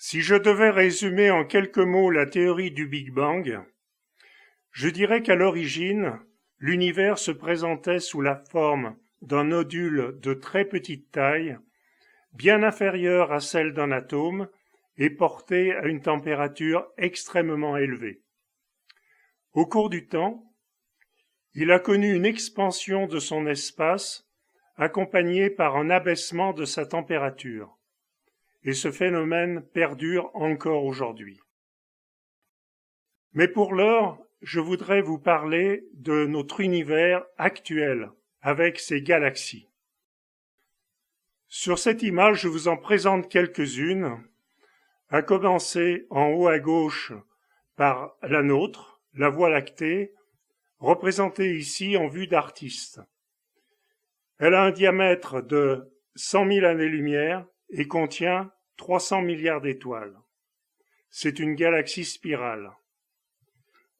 Si je devais résumer en quelques mots la théorie du Big Bang, je dirais qu'à l'origine, l'univers se présentait sous la forme d'un nodule de très petite taille, bien inférieure à celle d'un atome et porté à une température extrêmement élevée. Au cours du temps, il a connu une expansion de son espace accompagnée par un abaissement de sa température. Et ce phénomène perdure encore aujourd'hui. Mais pour l'heure, je voudrais vous parler de notre univers actuel avec ses galaxies. Sur cette image, je vous en présente quelques-unes, à commencer en haut à gauche par la nôtre, la Voie lactée, représentée ici en vue d'artiste. Elle a un diamètre de 100 000 années-lumière et contient 300 milliards d'étoiles. C'est une galaxie spirale.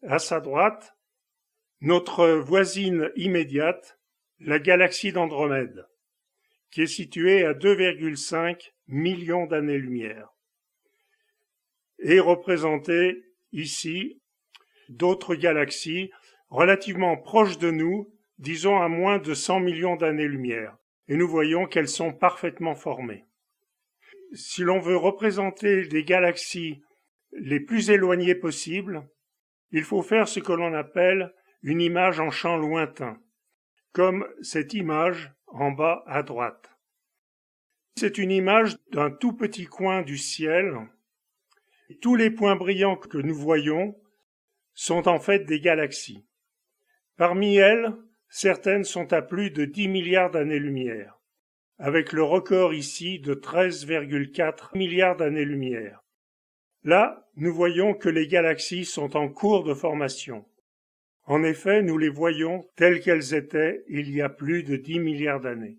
À sa droite, notre voisine immédiate, la galaxie d'Andromède, qui est située à 2,5 millions d'années-lumière. Et représentée ici d'autres galaxies relativement proches de nous, disons à moins de 100 millions d'années-lumière. Et nous voyons qu'elles sont parfaitement formées. Si l'on veut représenter les galaxies les plus éloignées possibles, il faut faire ce que l'on appelle une image en champ lointain, comme cette image en bas à droite. C'est une image d'un tout petit coin du ciel. Tous les points brillants que nous voyons sont en fait des galaxies. Parmi elles, certaines sont à plus de 10 milliards d'années-lumière. Avec le record ici de 13,4 milliards d'années-lumière. Là, nous voyons que les galaxies sont en cours de formation. En effet, nous les voyons telles qu'elles étaient il y a plus de 10 milliards d'années.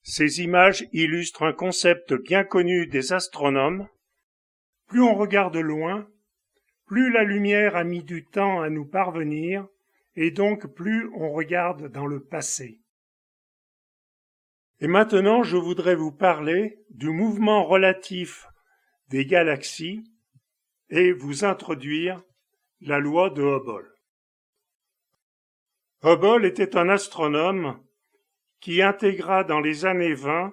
Ces images illustrent un concept bien connu des astronomes. Plus on regarde loin, plus la lumière a mis du temps à nous parvenir, et donc plus on regarde dans le passé. Et maintenant, je voudrais vous parler du mouvement relatif des galaxies et vous introduire la loi de Hubble. Hubble était un astronome qui intégra dans les années 20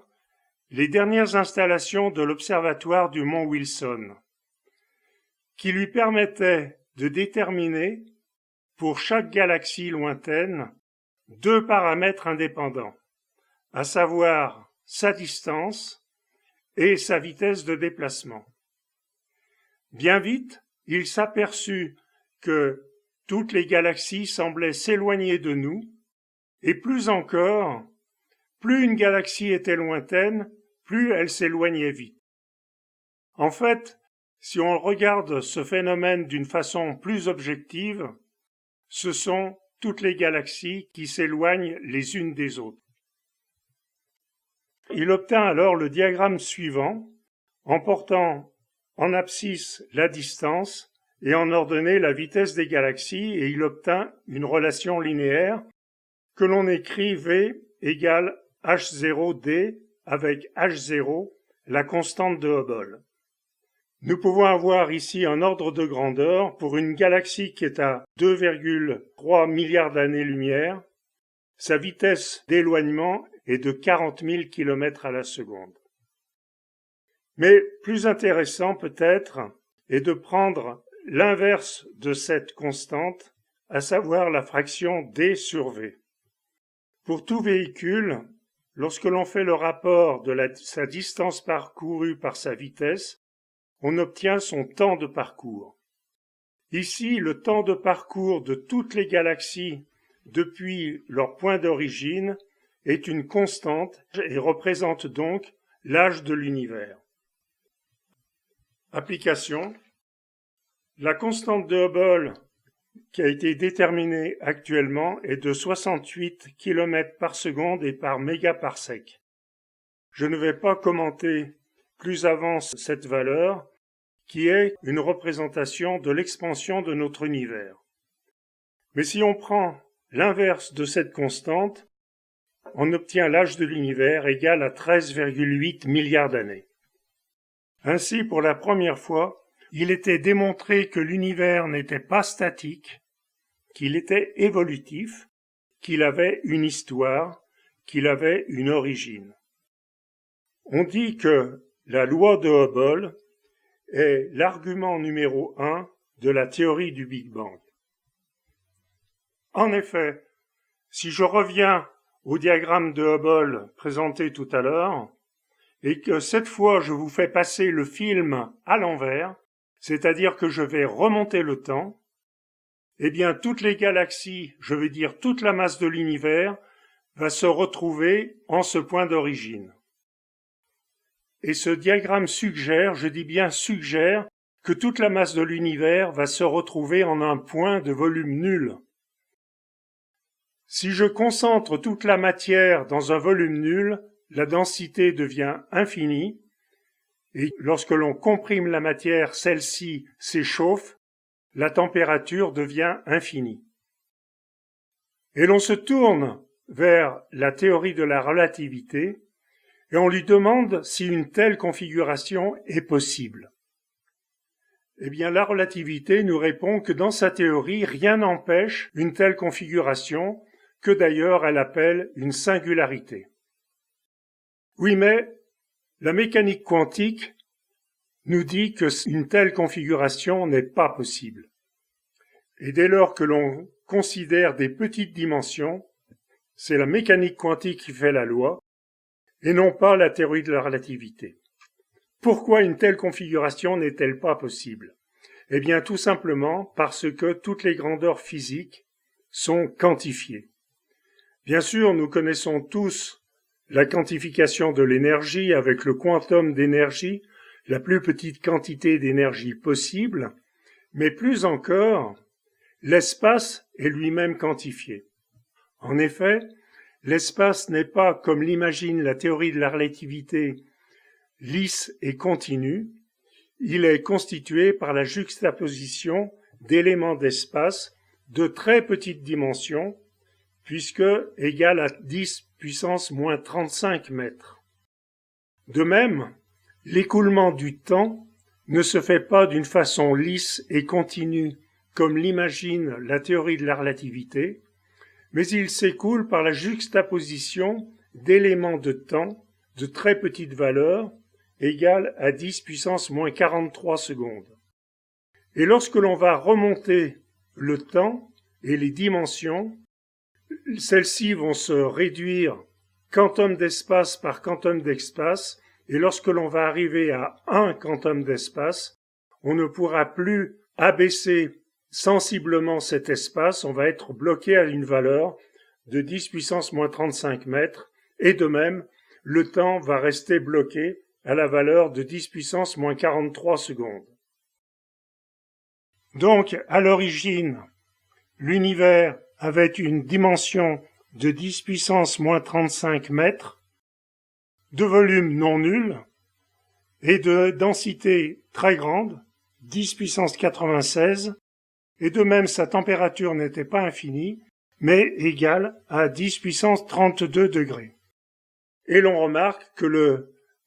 les dernières installations de l'observatoire du mont Wilson, qui lui permettaient de déterminer, pour chaque galaxie lointaine, 2 paramètres indépendants, à savoir sa distance et sa vitesse de déplacement. Bien vite, il s'aperçut que toutes les galaxies semblaient s'éloigner de nous, et plus encore, plus une galaxie était lointaine, plus elle s'éloignait vite. En fait, si on regarde ce phénomène d'une façon plus objective, ce sont toutes les galaxies qui s'éloignent les unes des autres. Il obtint alors le diagramme suivant, en portant en abscisse la distance et en ordonnée la vitesse des galaxies, et il obtint une relation linéaire que l'on écrit V égale H0D avec H0, la constante de Hubble. Nous pouvons avoir ici un ordre de grandeur pour une galaxie qui est à 2,3 milliards d'années-lumière, sa vitesse d'éloignement est de 40 000 km à la seconde. Mais plus intéressant peut-être est de prendre l'inverse de cette constante, à savoir la fraction d sur v. Pour tout véhicule, lorsque l'on fait le rapport de sa distance parcourue par sa vitesse, on obtient son temps de parcours. Ici, le temps de parcours de toutes les galaxies depuis leur point d'origine est une constante et représente donc l'âge de l'univers. Application. La constante de Hubble qui a été déterminée actuellement est de 68 km par seconde et par mégaparsec. Je ne vais pas commenter plus avant cette valeur qui est une représentation de l'expansion de notre univers. Mais si on prend l'inverse de cette constante, on obtient l'âge de l'univers égal à 13,8 milliards d'années. Ainsi, pour la première fois, il était démontré que l'univers n'était pas statique, qu'il était évolutif, qu'il avait une histoire, qu'il avait une origine. On dit que la loi de Hubble est l'argument numéro 1 de la théorie du Big Bang. En effet, si je reviens au diagramme de Hubble présenté tout à l'heure, et que cette fois je vous fais passer le film à l'envers, c'est-à-dire que je vais remonter le temps, eh bien toutes les galaxies, je veux dire toute la masse de l'univers, va se retrouver en ce point d'origine. Et ce diagramme suggère, je dis bien suggère, que toute la masse de l'univers va se retrouver en un point de volume nul. Si je concentre toute la matière dans un volume nul, la densité devient infinie, et lorsque l'on comprime la matière, celle-ci s'échauffe, la température devient infinie. Et l'on se tourne vers la théorie de la relativité, et on lui demande si une telle configuration est possible. Eh bien, la relativité nous répond que dans sa théorie, rien n'empêche une telle configuration, que d'ailleurs elle appelle une singularité. Oui, mais la mécanique quantique nous dit qu'une telle configuration n'est pas possible. Et dès lors que l'on considère des petites dimensions, c'est la mécanique quantique qui fait la loi, et non pas la théorie de la relativité. Pourquoi une telle configuration n'est-elle pas possible? Eh bien, tout simplement parce que toutes les grandeurs physiques sont quantifiées. Bien sûr, nous connaissons tous la quantification de l'énergie avec le quantum d'énergie, la plus petite quantité d'énergie possible, mais plus encore, l'espace est lui-même quantifié. En effet, l'espace n'est pas, comme l'imagine la théorie de la relativité, lisse et continu, il est constitué par la juxtaposition d'éléments d'espace de très petites dimensions, puisque égale à 10 puissance moins 35 mètres. De même, l'écoulement du temps ne se fait pas d'une façon lisse et continue comme l'imagine la théorie de la relativité, mais il s'écoule par la juxtaposition d'éléments de temps de très petite valeur égale à 10 puissance moins 43 secondes. Et lorsque l'on va remonter le temps et les dimensions, celles-ci vont se réduire quantum d'espace par quantum d'espace, et lorsque l'on va arriver à 1 quantum d'espace, on ne pourra plus abaisser sensiblement cet espace, on va être bloqué à une valeur de 10 puissance moins 35 mètres, et de même, le temps va rester bloqué à la valeur de 10 puissance moins 43 secondes. Donc, à l'origine, l'univers avait une dimension de 10 puissance moins 35 mètres, de volume non nul, et de densité très grande, 10 puissance 96, et de même sa température n'était pas infinie, mais égale à 10 puissance 32 degrés. Et l'on remarque que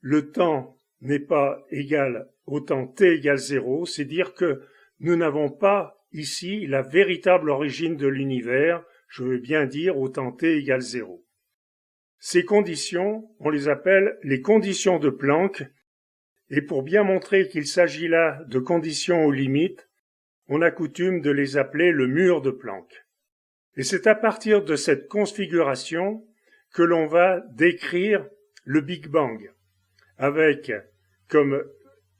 le temps n'est pas égal au temps t égale 0, c'est dire que nous n'avons pas ici la véritable origine de l'univers, je veux bien dire autant t égale 0. Ces conditions, on les appelle les conditions de Planck, et pour bien montrer qu'il s'agit là de conditions aux limites, on a coutume de les appeler le mur de Planck. Et c'est à partir de cette configuration que l'on va décrire le Big Bang, avec comme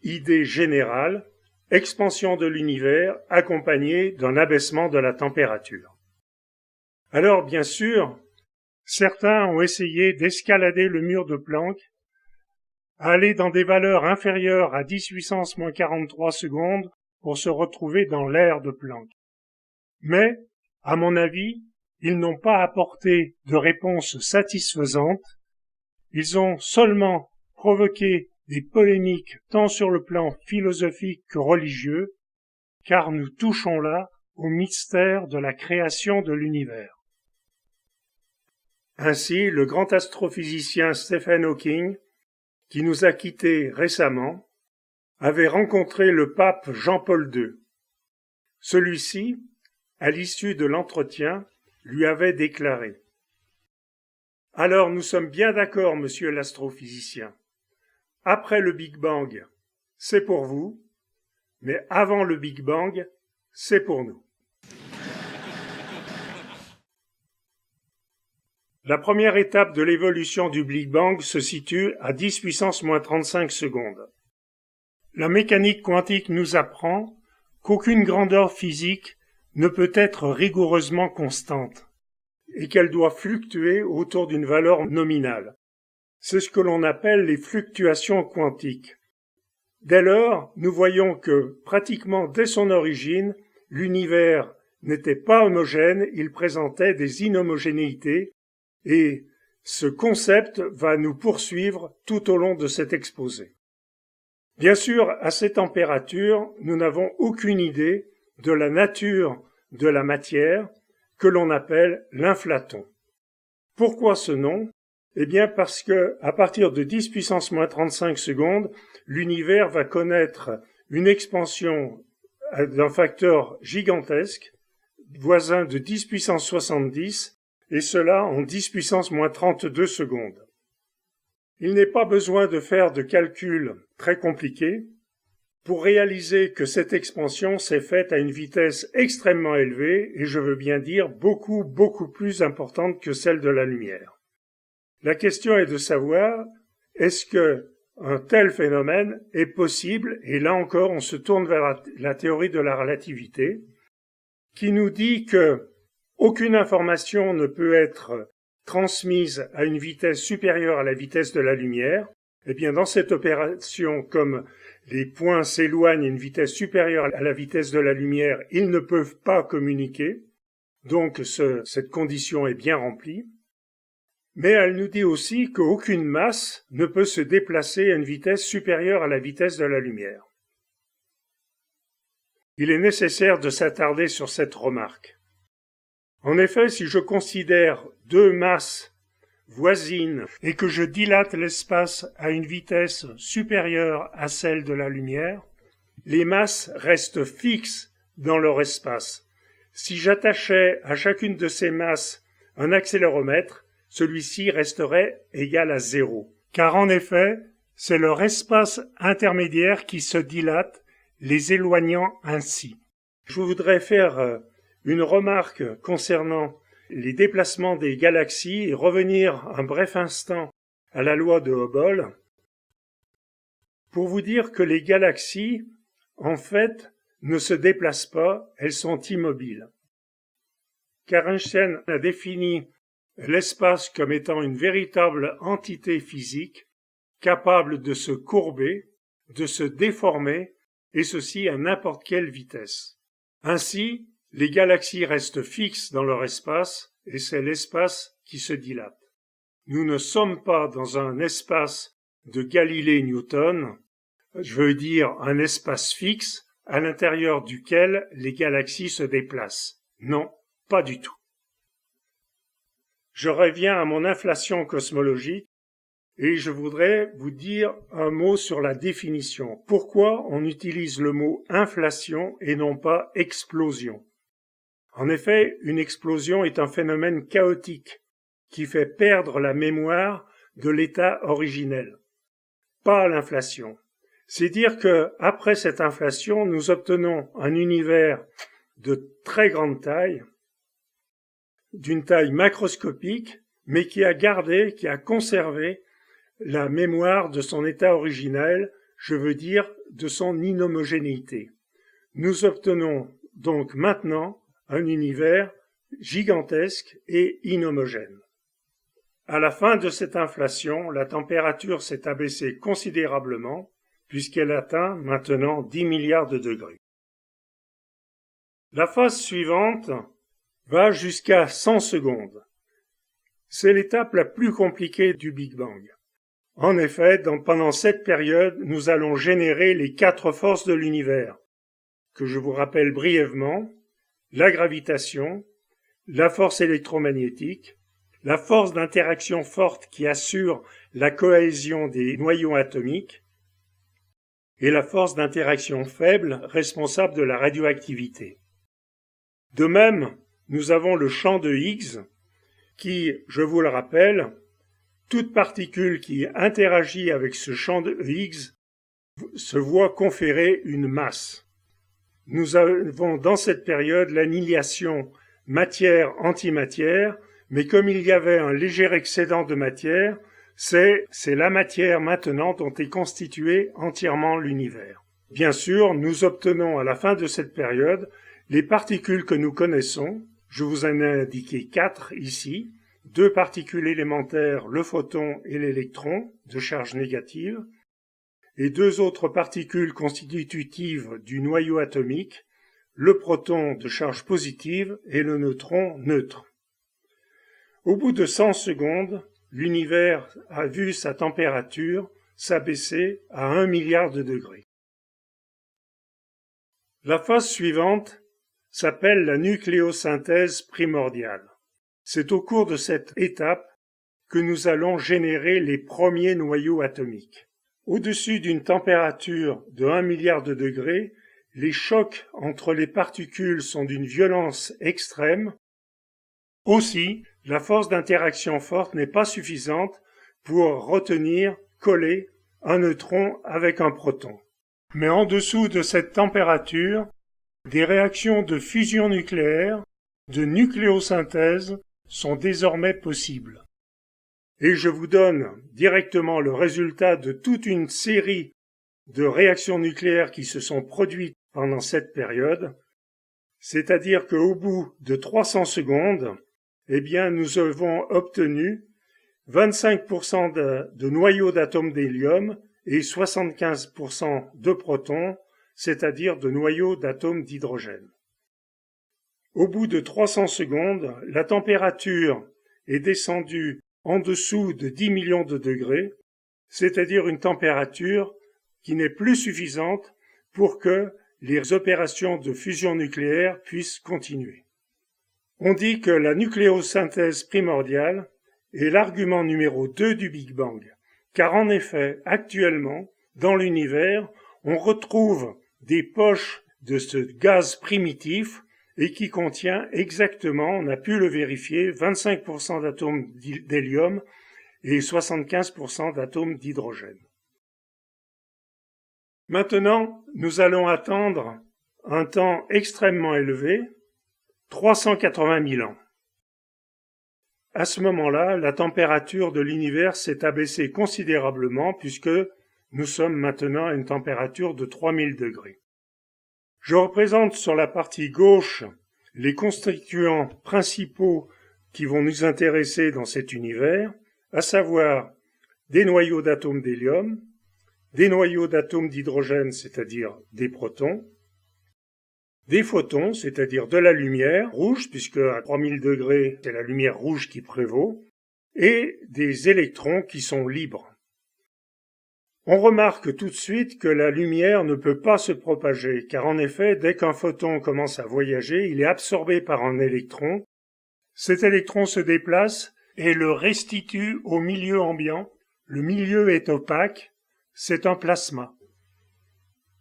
idée générale expansion de l'univers accompagnée d'un abaissement de la température. Alors bien sûr, certains ont essayé d'escalader le mur de Planck, à aller dans des valeurs inférieures à 10 puissance moins 43 secondes pour se retrouver dans l'aire de Planck. Mais, à mon avis, ils n'ont pas apporté de réponse satisfaisante, ils ont seulement provoqué des polémiques tant sur le plan philosophique que religieux, car nous touchons là au mystère de la création de l'univers. Ainsi, le grand astrophysicien Stephen Hawking, qui nous a quittés récemment, avait rencontré le pape Jean-Paul II. Celui-ci, à l'issue de l'entretien, lui avait déclaré : « Alors nous sommes bien d'accord, monsieur l'astrophysicien. Après le Big Bang, c'est pour vous, mais avant le Big Bang, c'est pour nous. » La première étape de l'évolution du Big Bang se situe à 10 puissance moins 35 secondes. La mécanique quantique nous apprend qu'aucune grandeur physique ne peut être rigoureusement constante et qu'elle doit fluctuer autour d'une valeur nominale. C'est ce que l'on appelle les fluctuations quantiques. Dès lors, nous voyons que, pratiquement dès son origine, l'univers n'était pas homogène, il présentait des inhomogénéités, et ce concept va nous poursuivre tout au long de cet exposé. Bien sûr, à ces températures, nous n'avons aucune idée de la nature de la matière que l'on appelle l'inflaton. Pourquoi ce nom ? Eh bien parce que, à partir de 10 puissance moins 35 secondes, l'univers va connaître une expansion d'un facteur gigantesque, voisin de 10 puissance 70, et cela en 10 puissance moins 32 secondes. Il n'est pas besoin de faire de calculs très compliqués pour réaliser que cette expansion s'est faite à une vitesse extrêmement élevée, et je veux bien dire beaucoup plus importante que celle de la lumière. La question est de savoir, est-ce que un tel phénomène est possible? Et là encore, on se tourne vers la théorie de la relativité, qui nous dit que aucune information ne peut être transmise à une vitesse supérieure à la vitesse de la lumière. Eh bien, dans cette opération, comme les points s'éloignent à une vitesse supérieure à la vitesse de la lumière, ils ne peuvent pas communiquer. Donc, cette condition est bien remplie. Mais elle nous dit aussi qu'aucune masse ne peut se déplacer à une vitesse supérieure à la vitesse de la lumière. Il est nécessaire de s'attarder sur cette remarque. En effet, si je considère deux masses voisines et que je dilate l'espace à une vitesse supérieure à celle de la lumière, les masses restent fixes dans leur espace. Si j'attachais à chacune de ces masses un accéléromètre, celui-ci resterait égal à 0. Car en effet, c'est leur espace intermédiaire qui se dilate, les éloignant ainsi. Je voudrais faire une remarque concernant les déplacements des galaxies et revenir un bref instant à la loi de Hubble pour vous dire que les galaxies, en fait, ne se déplacent pas, elles sont immobiles. Car Einstein a défini l'espace comme étant une véritable entité physique capable de se courber, de se déformer, et ceci à n'importe quelle vitesse. Ainsi, les galaxies restent fixes dans leur espace, et c'est l'espace qui se dilate. Nous ne sommes pas dans un espace de Galilée-Newton, je veux dire un espace fixe à l'intérieur duquel les galaxies se déplacent. Non, pas du tout. Je reviens à mon inflation cosmologique et je voudrais vous dire un mot sur la définition. Pourquoi on utilise le mot inflation et non pas explosion? En effet, une explosion est un phénomène chaotique qui fait perdre la mémoire de l'état originel, pas l'inflation. C'est dire que, après cette inflation, nous obtenons un univers de très grande taille, d'une taille macroscopique, mais qui a conservé la mémoire de son état originel, je veux dire de son inhomogénéité. Nous obtenons donc maintenant un univers gigantesque et inhomogène. À la fin de cette inflation, la température s'est abaissée considérablement, puisqu'elle atteint maintenant 10 milliards de degrés. La phase suivante va jusqu'à 100 secondes. C'est l'étape la plus compliquée du Big Bang. En effet, pendant cette période, nous allons générer les 4 forces de l'univers, que je vous rappelle brièvement: la gravitation, la force électromagnétique, la force d'interaction forte qui assure la cohésion des noyaux atomiques, et la force d'interaction faible responsable de la radioactivité. De même, nous avons le champ de Higgs qui, je vous le rappelle, toute particule qui interagit avec ce champ de Higgs se voit conférer une masse. Nous avons dans cette période l'annihilation matière-antimatière, mais comme il y avait un léger excédent de matière, c'est la matière maintenant dont est constitué entièrement l'univers. Bien sûr, nous obtenons à la fin de cette période les particules que nous connaissons. Je vous en ai indiqué 4 ici, 2 particules élémentaires, le photon et l'électron de charge négative, et 2 autres particules constitutives du noyau atomique, le proton de charge positive et le neutron neutre. Au bout de 100 secondes, l'univers a vu sa température s'abaisser à 1 milliard de degrés. La phase suivante s'appelle la nucléosynthèse primordiale. C'est au cours de cette étape que nous allons générer les premiers noyaux atomiques. Au-dessus d'une température de 1 milliard de degrés, les chocs entre les particules sont d'une violence extrême. Aussi, la force d'interaction forte n'est pas suffisante pour retenir, coller un neutron avec un proton. Mais en dessous de cette température, des réactions de fusion nucléaire, de nucléosynthèse, sont désormais possibles. Et je vous donne directement le résultat de toute une série de réactions nucléaires qui se sont produites pendant cette période, c'est-à-dire qu'au bout de 300 secondes, nous avons obtenu 25% de noyaux d'atomes d'hélium et 75% de protons, c'est-à-dire de noyaux d'atomes d'hydrogène. Au bout de 300 secondes, la température est descendue en dessous de 10 millions de degrés, c'est-à-dire une température qui n'est plus suffisante pour que les opérations de fusion nucléaire puissent continuer. On dit que la nucléosynthèse primordiale est l'argument numéro 2 du Big Bang, car en effet, actuellement, dans l'univers, on retrouve des poches de ce gaz primitif et qui contient exactement, on a pu le vérifier, 25% d'atomes d'hélium et 75% d'atomes d'hydrogène. Maintenant, nous allons attendre un temps extrêmement élevé, 380 000 ans. À ce moment-là, la température de l'univers s'est abaissée considérablement puisque nous sommes maintenant à une température de 3000 degrés. Je représente sur la partie gauche les constituants principaux qui vont nous intéresser dans cet univers, à savoir des noyaux d'atomes d'hélium, des noyaux d'atomes d'hydrogène, c'est-à-dire des protons, des photons, c'est-à-dire de la lumière rouge, puisque à 3000 degrés, c'est la lumière rouge qui prévaut, et des électrons qui sont libres. On remarque tout de suite que la lumière ne peut pas se propager, car en effet, dès qu'un photon commence à voyager, il est absorbé par un électron. Cet électron se déplace et le restitue au milieu ambiant. Le milieu est opaque, c'est un plasma.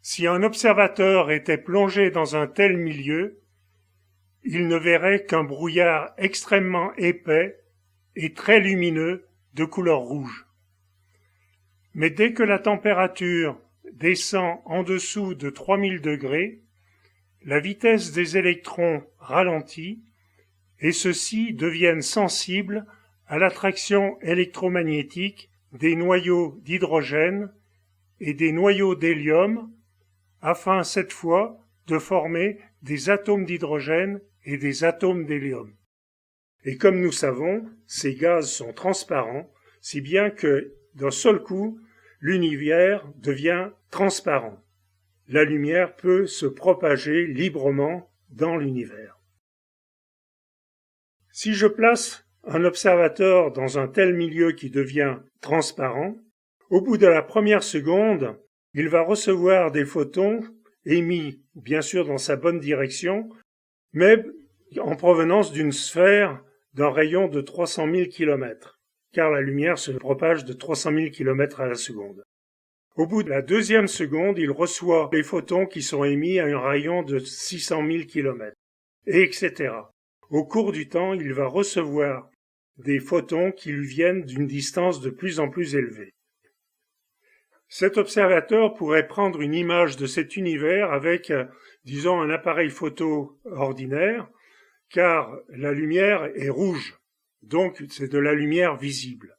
Si un observateur était plongé dans un tel milieu, il ne verrait qu'un brouillard extrêmement épais et très lumineux de couleur rouge. Mais dès que la température descend en dessous de 3000 degrés, la vitesse des électrons ralentit et ceux-ci deviennent sensibles à l'attraction électromagnétique des noyaux d'hydrogène et des noyaux d'hélium, afin cette fois de former des atomes d'hydrogène et des atomes d'hélium. Et comme nous savons, ces gaz sont transparents, si bien que d'un seul coup, l'univers devient transparent. La lumière peut se propager librement dans l'univers. Si je place un observateur dans un tel milieu qui devient transparent, au bout de la première seconde, il va recevoir des photons émis, bien sûr dans sa bonne direction, mais en provenance d'une sphère d'un rayon de 300 000 km, car la lumière se propage de 300 000 km à la seconde. Au bout de la deuxième seconde, il reçoit les photons qui sont émis à un rayon de 600 000 km, etc. Au cours du temps, il va recevoir des photons qui lui viennent d'une distance de plus en plus élevée. Cet observateur pourrait prendre une image de cet univers avec, disons, un appareil photo ordinaire, car la lumière est rouge, donc c'est de la lumière visible.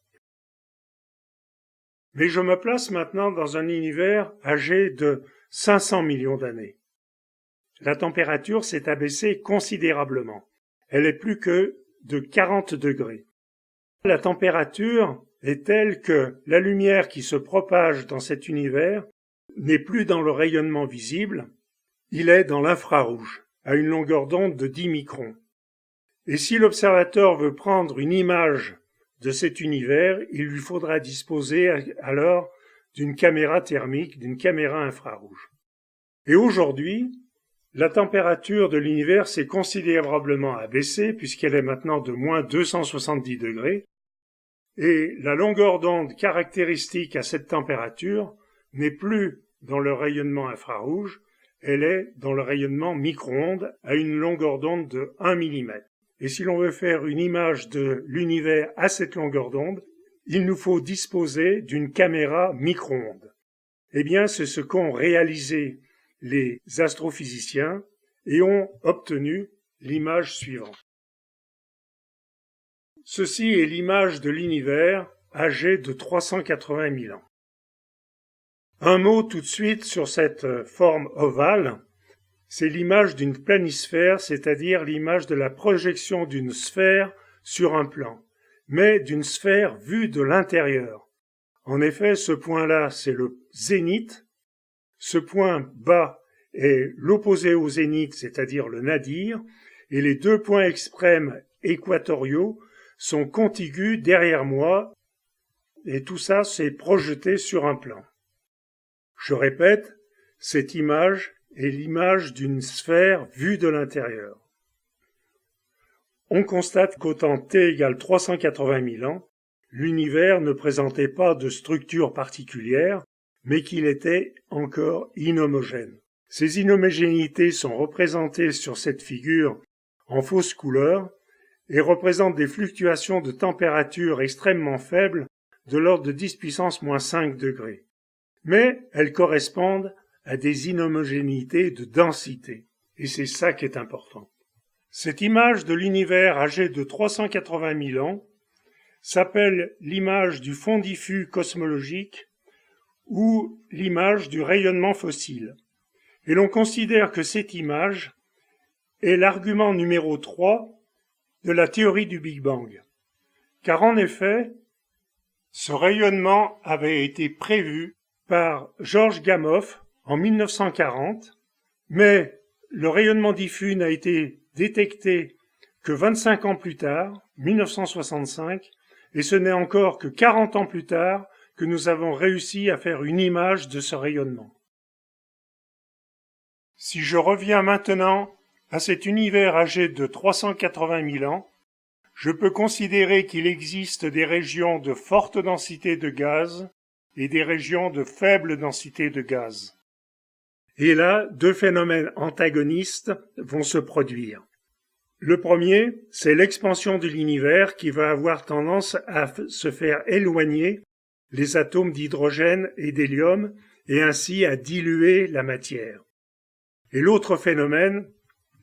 Mais je me place maintenant dans un univers âgé de 500 millions d'années. La température s'est abaissée considérablement. Elle est plus que de 40 degrés. La température est telle que la lumière qui se propage dans cet univers n'est plus dans le rayonnement visible, il est dans l'infrarouge, à une longueur d'onde de 10 microns. Et si l'observateur veut prendre une image de cet univers, il lui faudra disposer alors d'une caméra thermique, d'une caméra infrarouge. Et aujourd'hui, la température de l'univers s'est considérablement abaissée puisqu'elle est maintenant de moins 270 degrés et la longueur d'onde caractéristique à cette température n'est plus dans le rayonnement infrarouge, elle est dans le rayonnement micro-ondes à une longueur d'onde de 1 mm. Et si l'on veut faire une image de l'univers à cette longueur d'onde, il nous faut disposer d'une caméra micro-ondes. Eh bien, c'est ce qu'ont réalisé les astrophysiciens et ont obtenu l'image suivante. Ceci est l'image de l'univers âgé de 380 000 ans. Un mot tout de suite sur cette forme ovale, c'est l'image d'une planisphère, c'est-à-dire l'image de la projection d'une sphère sur un plan, mais d'une sphère vue de l'intérieur. En effet, ce point-là, c'est le zénith. Ce point bas est l'opposé au zénith, c'est-à-dire le nadir, et les deux points extrêmes équatoriaux sont contigus derrière moi, et tout ça s'est projeté sur un plan. Je répète, cette image est l'image d'une sphère vue de l'intérieur. On constate qu'au temps t égale 380 000 ans, l'univers ne présentait pas de structure particulière, mais qu'il était encore inhomogène. Ces inhomogénéités sont représentées sur cette figure en fausse couleur et représentent des fluctuations de température extrêmement faibles de l'ordre de 10 puissance moins 5 degrés. Mais elles correspondent à des inhomogénéités de densité, et c'est ça qui est important. Cette image de l'univers âgé de 380 000 ans s'appelle l'image du fond diffus cosmologique ou l'image du rayonnement fossile. Et l'on considère que cette image est l'argument numéro 3 de la théorie du Big Bang. Car en effet, ce rayonnement avait été prévu par Georges Gamow en 1940, mais le rayonnement diffus n'a été détecté que 25 ans plus tard, 1965, et ce n'est encore que 40 ans plus tard que nous avons réussi à faire une image de ce rayonnement. Si je reviens maintenant à cet univers âgé de 380 000 ans, je peux considérer qu'il existe des régions de forte densité de gaz et des régions de faible densité de gaz. Et là, deux phénomènes antagonistes vont se produire. Le premier, c'est l'expansion de l'univers qui va avoir tendance à se faire éloigner les atomes d'hydrogène et d'hélium et ainsi à diluer la matière. Et l'autre phénomène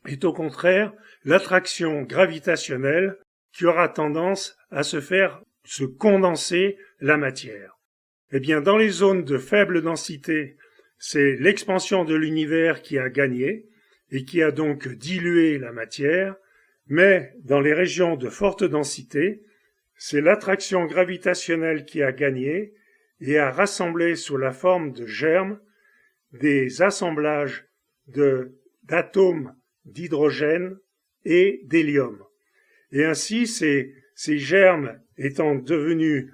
est au contraire l'attraction gravitationnelle qui aura tendance à se condenser la matière. Eh bien, dans les zones de faible densité, c'est l'expansion de l'univers qui a gagné et qui a donc dilué la matière, mais dans les régions de forte densité, c'est l'attraction gravitationnelle qui a gagné et a rassemblé sous la forme de germes des assemblages d'atomes d'hydrogène et d'hélium. Et ainsi, ces germes étant devenus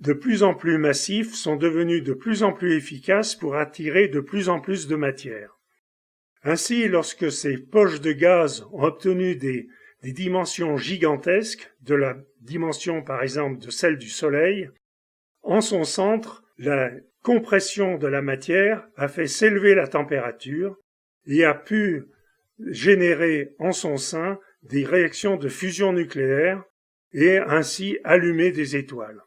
de plus en plus massifs, sont devenus de plus en plus efficaces pour attirer de plus en plus de matière. Ainsi, lorsque ces poches de gaz ont obtenu des dimensions gigantesques, de la dimension par exemple de celle du Soleil, en son centre, la compression de la matière a fait s'élever la température et a pu générer en son sein des réactions de fusion nucléaire et ainsi allumer des étoiles.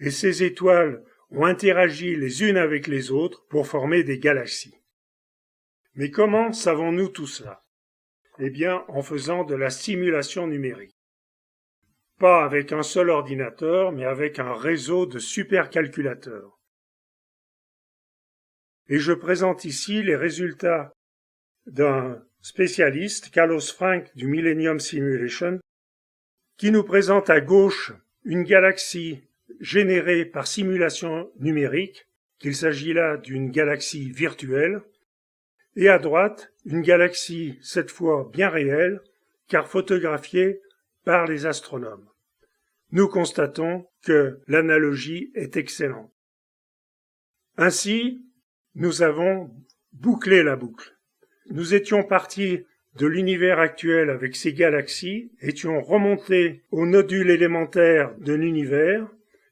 Et ces étoiles ont interagi les unes avec les autres pour former des galaxies. Mais comment savons-nous tout cela? Eh bien, en faisant de la simulation numérique. Pas avec un seul ordinateur, mais avec un réseau de supercalculateurs. Et je présente ici les résultats d'un spécialiste, Carlos Frank du Millennium Simulation, qui nous présente à gauche une galaxie générée par simulation numérique, qu'il s'agit là d'une galaxie virtuelle, et à droite, une galaxie cette fois bien réelle, car photographiée par les astronomes. Nous constatons que l'analogie est excellente. Ainsi, nous avons bouclé la boucle. Nous étions partis de l'univers actuel avec ces galaxies, étions remontés aux nodules élémentaires de l'univers,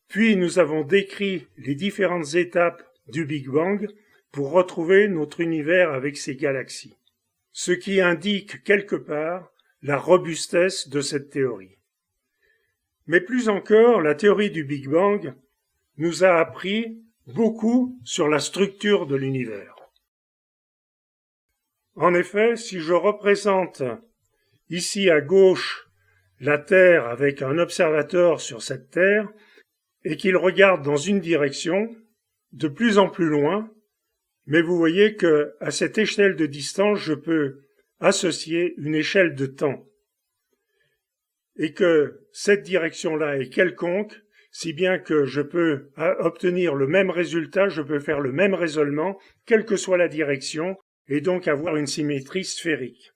puis nous avons décrit les différentes étapes du Big Bang pour retrouver notre univers avec ces galaxies. Ce qui indique quelque part la robustesse de cette théorie. Mais plus encore, la théorie du Big Bang nous a appris beaucoup sur la structure de l'univers. En effet, si je représente ici à gauche la Terre avec un observateur sur cette Terre et qu'il regarde dans une direction, de plus en plus loin, mais vous voyez que à cette échelle de distance, je peux associer une échelle de temps et que cette direction-là est quelconque, si bien que je peux obtenir le même résultat, je peux faire le même raisonnement, quelle que soit la direction, et donc avoir une symétrie sphérique.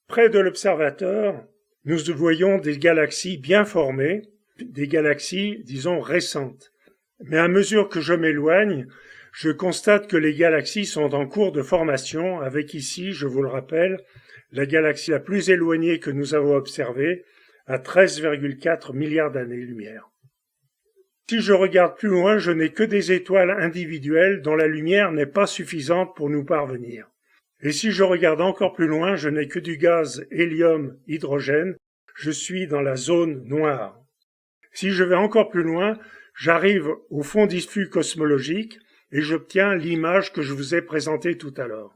Près de l'observateur, nous voyons des galaxies bien formées, des galaxies, disons, récentes. Mais à mesure que je m'éloigne, je constate que les galaxies sont en cours de formation, avec ici, je vous le rappelle, la galaxie la plus éloignée que nous avons observée, à 13,4 milliards d'années-lumière. Si je regarde plus loin, je n'ai que des étoiles individuelles dont la lumière n'est pas suffisante pour nous parvenir. Et si je regarde encore plus loin, je n'ai que du gaz hélium-hydrogène, je suis dans la zone noire. Si je vais encore plus loin, j'arrive au fond diffus cosmologique et j'obtiens l'image que je vous ai présentée tout à l'heure.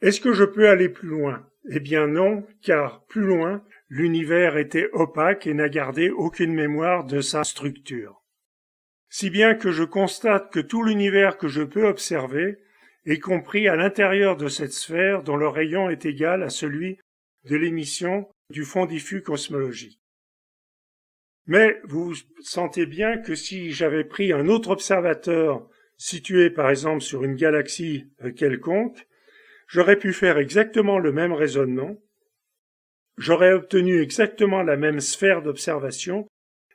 Est-ce que je peux aller plus loin? Eh bien non, car plus loin, l'univers était opaque et n'a gardé aucune mémoire de sa structure. Si bien que je constate que tout l'univers que je peux observer est compris à l'intérieur de cette sphère dont le rayon est égal à celui de l'émission du fond diffus cosmologique. Mais vous sentez bien que si j'avais pris un autre observateur situé par exemple sur une galaxie quelconque, j'aurais pu faire exactement le même raisonnement, j'aurais obtenu exactement la même sphère d'observation,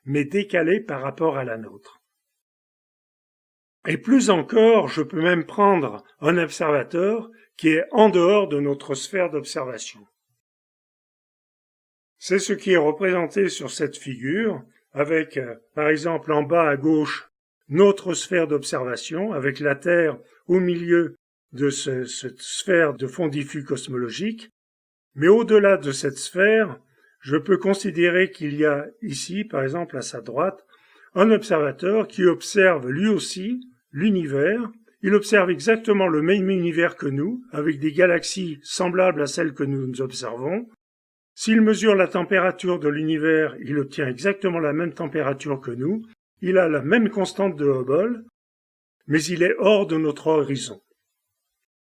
mais décalée par rapport à la nôtre. Et plus encore, je peux même prendre un observateur qui est en dehors de notre sphère d'observation. C'est ce qui est représenté sur cette figure, avec, par exemple, en bas à gauche, notre sphère d'observation, avec la Terre au milieu de cette sphère de fond diffus cosmologique, Mais au-delà de cette sphère, je peux considérer qu'il y a ici, par exemple à sa droite, un observateur qui observe lui aussi l'univers. Il observe exactement le même univers que nous, avec des galaxies semblables à celles que nous observons. S'il mesure la température de l'univers, il obtient exactement la même température que nous. Il a la même constante de Hubble, mais il est hors de notre horizon.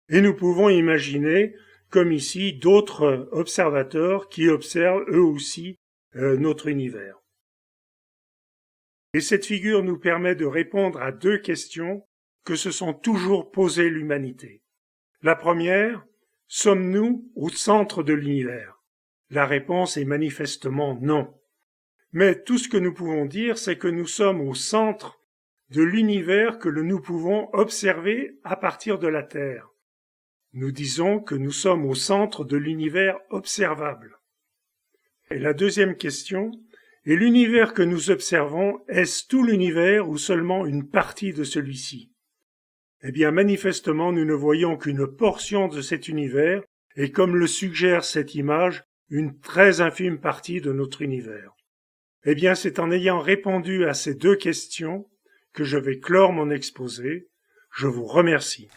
Et nous pouvons imaginer, comme ici, d'autres observateurs qui observent eux aussi notre univers. Et cette figure nous permet de répondre à deux questions que se sont toujours posées l'humanité. La première, sommes-nous au centre de l'univers? La réponse est manifestement non. Mais tout ce que nous pouvons dire, c'est que nous sommes au centre de l'univers que nous pouvons observer à partir de la Terre. Nous disons que nous sommes au centre de l'univers observable. Et la deuxième question, et l'univers que nous observons, est-ce tout l'univers ou seulement une partie de celui-ci? Eh bien, manifestement, nous ne voyons qu'une portion de cet univers, et comme le suggère cette image, une très infime partie de notre univers. Eh bien, c'est en ayant répondu à ces deux questions que je vais clore mon exposé. Je vous remercie.